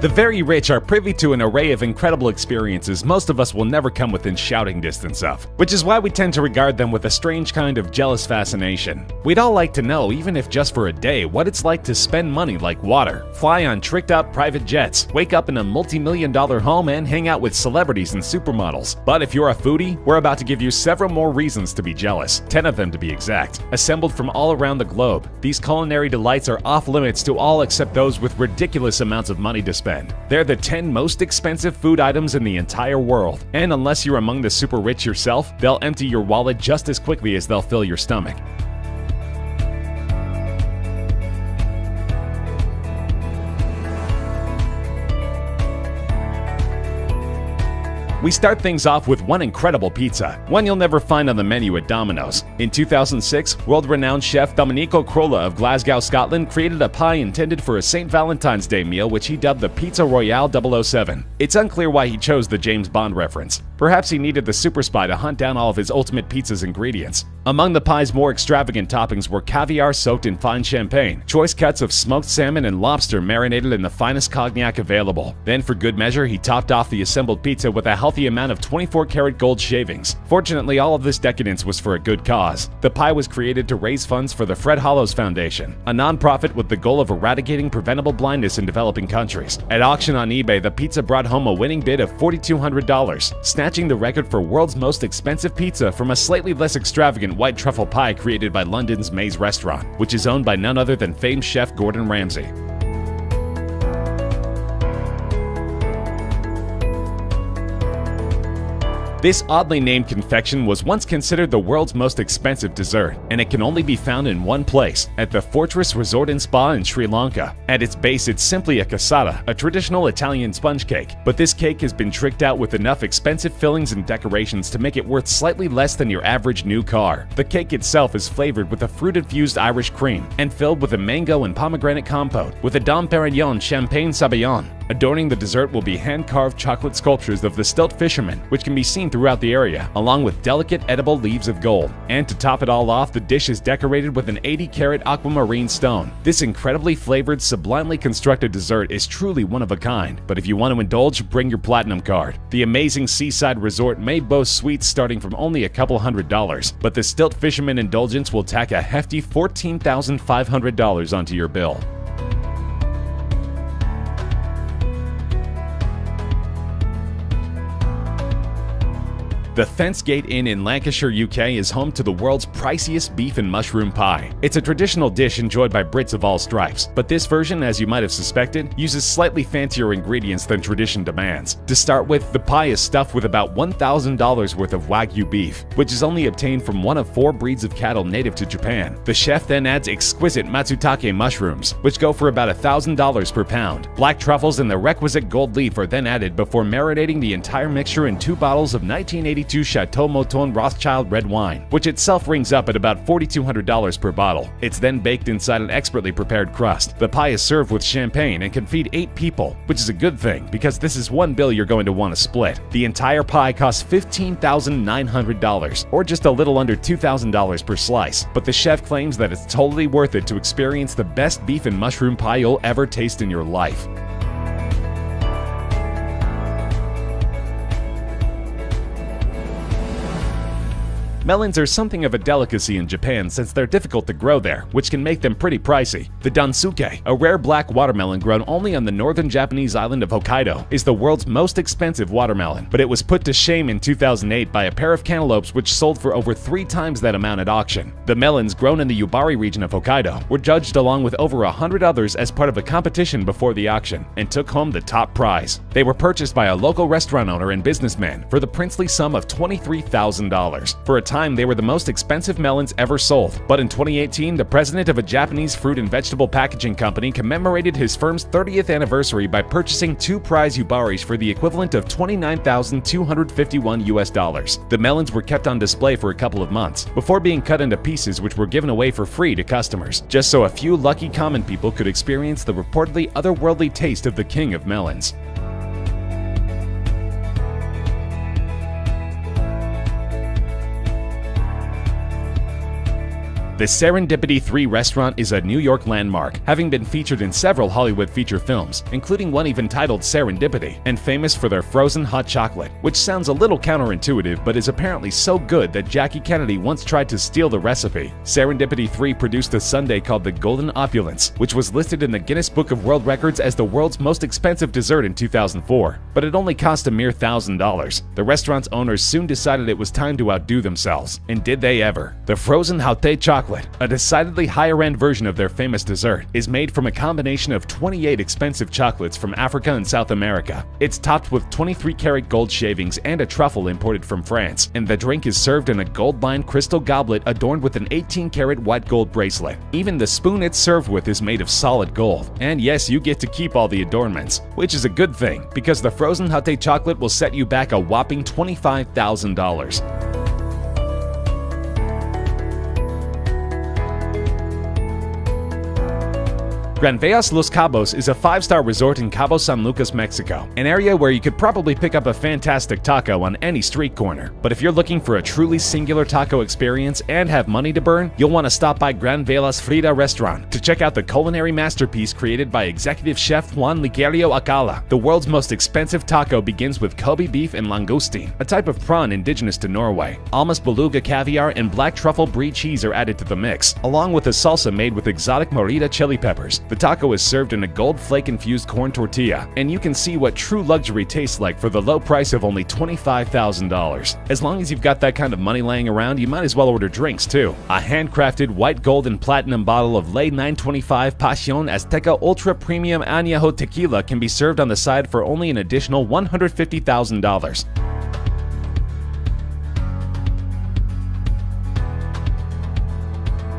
The very rich are privy to an array of incredible experiences most of us will never come within shouting distance of, which is why we tend to regard them with a strange kind of jealous fascination. We'd all like to know, even if just for a day, what it's like to spend money like water, fly on tricked-out private jets, wake up in a multi-million-dollar home, and hang out with celebrities and supermodels. But if you're a foodie, we're about to give you several more reasons to be jealous, 10 of them to be exact. Assembled from all around the globe, these culinary delights are off-limits to all except those with ridiculous amounts of money to spend. They're the 10 most expensive food items in the entire world, and unless you're among the super rich yourself, they'll empty your wallet just as quickly as they'll fill your stomach. We start things off with one incredible pizza, one you'll never find on the menu at Domino's. In 2006, world-renowned chef Domenico Crolla of Glasgow, Scotland created a pie intended for a St. Valentine's Day meal which he dubbed the Pizza Royale 007. It's unclear why he chose the James Bond reference. Perhaps he needed the super spy to hunt down all of his ultimate pizza's ingredients. Among the pie's more extravagant toppings were caviar soaked in fine champagne, choice cuts of smoked salmon, and lobster marinated in the finest cognac available. Then, for good measure, he topped off the assembled pizza with a healthy amount of 24-karat gold shavings. Fortunately, all of this decadence was for a good cause. The pie was created to raise funds for the Fred Hollows Foundation, a non-profit with the goal of eradicating preventable blindness in developing countries. At auction on eBay, the pizza brought home a winning bid of $4,200, snatching the record for world's most expensive pizza from a slightly less extravagant white truffle pie created by London's Maze Restaurant, which is owned by none other than famed chef Gordon Ramsay. This oddly named confection was once considered the world's most expensive dessert, and it can only be found in one place, at the Fortress Resort and Spa in Sri Lanka. At its base, it's simply a cassata, a traditional Italian sponge cake, but this cake has been tricked out with enough expensive fillings and decorations to make it worth slightly less than your average new car. The cake itself is flavored with a fruit-infused Irish cream, and filled with a mango and pomegranate compote, with a Dom Perignon Champagne Sabayon. Adorning the dessert will be hand-carved chocolate sculptures of the stilt fishermen, which can be seen throughout the area, along with delicate edible leaves of gold. And to top it all off, the dish is decorated with an 80-karat aquamarine stone. This incredibly flavored, sublimely constructed dessert is truly one of a kind, but if you want to indulge, bring your platinum card. The amazing seaside resort may boast sweets starting from only a couple $100s, but the stilt fisherman indulgence will tack a hefty $14,500 onto your bill. The Thence Gate Inn in Lancashire, UK is home to the world's priciest beef and mushroom pie. It's a traditional dish enjoyed by Brits of all stripes, but this version, as you might have suspected, uses slightly fancier ingredients than tradition demands. To start with, the pie is stuffed with about $1,000 worth of Wagyu beef, which is only obtained from one of 4 breeds of cattle native to Japan. The chef then adds exquisite matsutake mushrooms, which go for about $1,000 per pound. Black truffles and the requisite gold leaf are then added before marinating the entire mixture in 2 bottles of 1982 Chateau Mouton Rothschild red wine, which itself rings up at about $4,200 per bottle. It's then baked inside an expertly prepared crust. The pie is served with champagne and can feed 8 people, which is a good thing because this is one bill you're going to want to split. The entire pie costs $15,900, or just a little under $2,000 per slice, but the chef claims that it's totally worth it to experience the best beef and mushroom pie you'll ever taste in your life. Melons are something of a delicacy in Japan since they're difficult to grow there, which can make them pretty pricey. The dansuke, a rare black watermelon grown only on the northern Japanese island of Hokkaido, is the world's most expensive watermelon, but it was put to shame in 2008 by a pair of cantaloupes which sold for over 3 times that amount at auction. The melons, grown in the Yubari region of Hokkaido, were judged along with over 100 others as part of a competition before the auction, and took home the top prize. They were purchased by a local restaurant owner and businessman for the princely sum of $23,000. For a time, they were the most expensive melons ever sold, but in 2018, the president of a Japanese fruit and vegetable packaging company commemorated his firm's 30th anniversary by purchasing 2 prize Yubaris for the equivalent of $29,251. The melons were kept on display for a couple of months, before being cut into pieces which were given away for free to customers, just so a few lucky common people could experience the reportedly otherworldly taste of the king of melons. The Serendipity 3 restaurant is a New York landmark, having been featured in several Hollywood feature films, including one even titled Serendipity, and famous for their frozen hot chocolate, which sounds a little counterintuitive but is apparently so good that Jackie Kennedy once tried to steal the recipe. Serendipity 3 produced a sundae called the Golden Opulence, which was listed in the Guinness Book of World Records as the world's most expensive dessert in 2004, but it only cost a mere $1,000. The restaurant's owners soon decided it was time to outdo themselves, and did they ever. The frozen Haute chocolate, a decidedly higher-end version of their famous dessert, is made from a combination of 28 expensive chocolates from Africa and South America. It's topped with 23-karat gold shavings and a truffle imported from France, and the drink is served in a gold-lined crystal goblet adorned with an 18-karat white gold bracelet. Even the spoon it's served with is made of solid gold. And yes, you get to keep all the adornments, which is a good thing, because the frozen Haute chocolate will set you back a whopping $25,000. Granvejas Los Cabos is a 5-star resort in Cabo San Lucas, Mexico, an area where you could probably pick up a fantastic taco on any street corner. But if you're looking for a truly singular taco experience and have money to burn, you'll want to stop by Granvejas Frida restaurant to check out the culinary masterpiece created by executive chef Juan Ligerio Acala. The world's most expensive taco begins with Kobe beef and langoustine, a type of prawn indigenous to Norway. Almas beluga caviar and black truffle brie cheese are added to the mix, along with a salsa made with exotic morita chili peppers. The taco is served in a gold flake-infused corn tortilla, and you can see what true luxury tastes like for the low price of only $25,000. As long as you've got that kind of money laying around, you might as well order drinks too. A handcrafted white, gold, and platinum bottle of Ley 925 Pasión Azteca Ultra Premium Añejo Tequila can be served on the side for only an additional $150,000.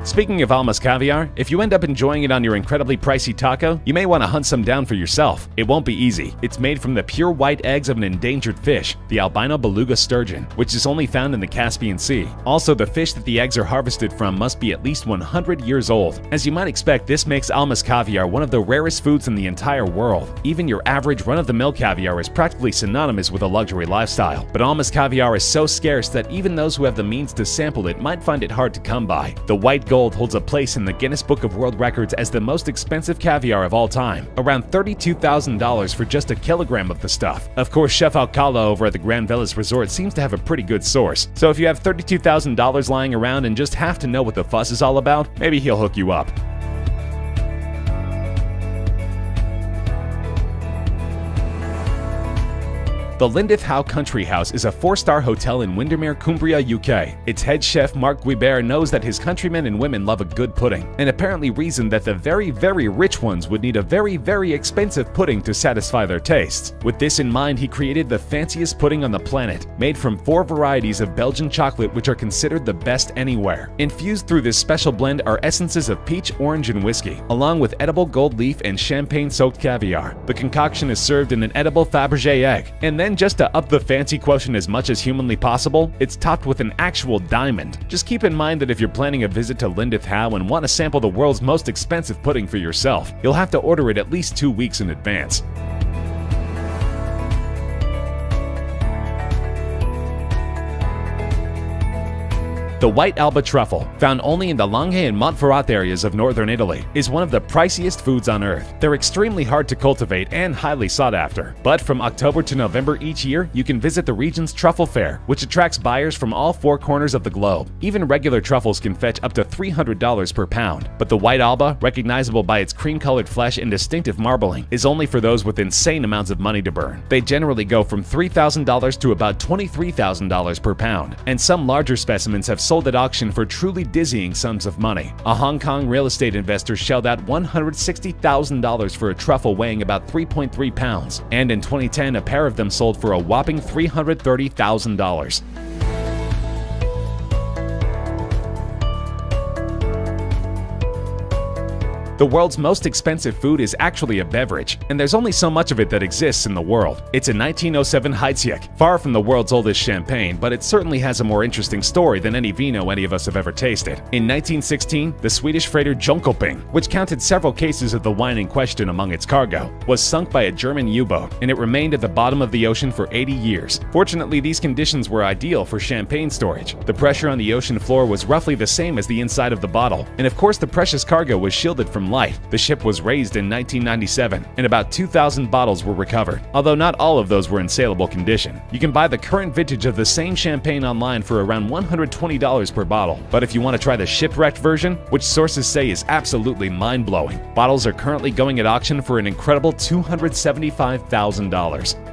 Speaking of Almas caviar, if you end up enjoying it on your incredibly pricey taco, you may want to hunt some down for yourself. It won't be easy. It's made from the pure white eggs of an endangered fish, the albino beluga sturgeon, which is only found in the Caspian Sea. Also, the fish that the eggs are harvested from must be at least 100 years old. As you might expect, this makes Almas caviar one of the rarest foods in the entire world. Even your average run-of-the-mill caviar is practically synonymous with a luxury lifestyle. But Almas caviar is so scarce that even those who have the means to sample it might find it hard to come by. The white gold holds a place in the Guinness Book of World Records as the most expensive caviar of all time, around $32,000 for just a kilogram of the stuff. Of course, Chef Alcala over at the Granvejas Resort seems to have a pretty good source, so if you have $32,000 lying around and just have to know what the fuss is all about, maybe he'll hook you up. The Lindith Howe Country House is a 4-star hotel in Windermere, Cumbria, UK. Its head chef, Mark Guibert, knows that his countrymen and women love a good pudding, and apparently reasoned that the very, very rich ones would need a very, very expensive pudding to satisfy their tastes. With this in mind, he created the fanciest pudding on the planet, made from 4 varieties of Belgian chocolate which are considered the best anywhere. Infused through this special blend are essences of peach, orange, and whiskey, along with edible gold leaf and champagne-soaked caviar. The concoction is served in an edible Fabergé egg, and then just to up the fancy quotient as much as humanly possible, it's topped with an actual diamond. Just keep in mind that if you're planning a visit to Lindith Howe and want to sample the world's most expensive pudding for yourself, you'll have to order it at least 2 weeks in advance. The white Alba truffle, found only in the Langhe and Montferrat areas of northern Italy, is one of the priciest foods on earth. They're extremely hard to cultivate and highly sought after. But from October to November each year, you can visit the region's truffle fair, which attracts buyers from all 4 corners of the globe. Even regular truffles can fetch up to $300 per pound. But the white Alba, recognizable by its cream-colored flesh and distinctive marbling, is only for those with insane amounts of money to burn. They generally go from $3,000 to about $23,000 per pound, and some larger specimens have sold at auction for truly dizzying sums of money. A Hong Kong real estate investor shelled out $160,000 for a truffle weighing about 3.3 pounds, and in 2010 a pair of them sold for a whopping $330,000. The world's most expensive food is actually a beverage, and there's only so much of it that exists in the world. It's a 1907 Heidsieck, far from the world's oldest champagne, but it certainly has a more interesting story than any vino any of us have ever tasted. In 1916, the Swedish freighter Jönköping, which counted several cases of the wine in question among its cargo, was sunk by a German U-boat, and it remained at the bottom of the ocean for 80 years. Fortunately, these conditions were ideal for champagne storage. The pressure on the ocean floor was roughly the same as the inside of the bottle, and of course the precious cargo was shielded from light. The ship was raised in 1997, and about 2,000 bottles were recovered, although not all of those were in saleable condition. You can buy the current vintage of the same champagne online for around $120 per bottle, but if you want to try the shipwrecked version, which sources say is absolutely mind-blowing, bottles are currently going at auction for an incredible $275,000.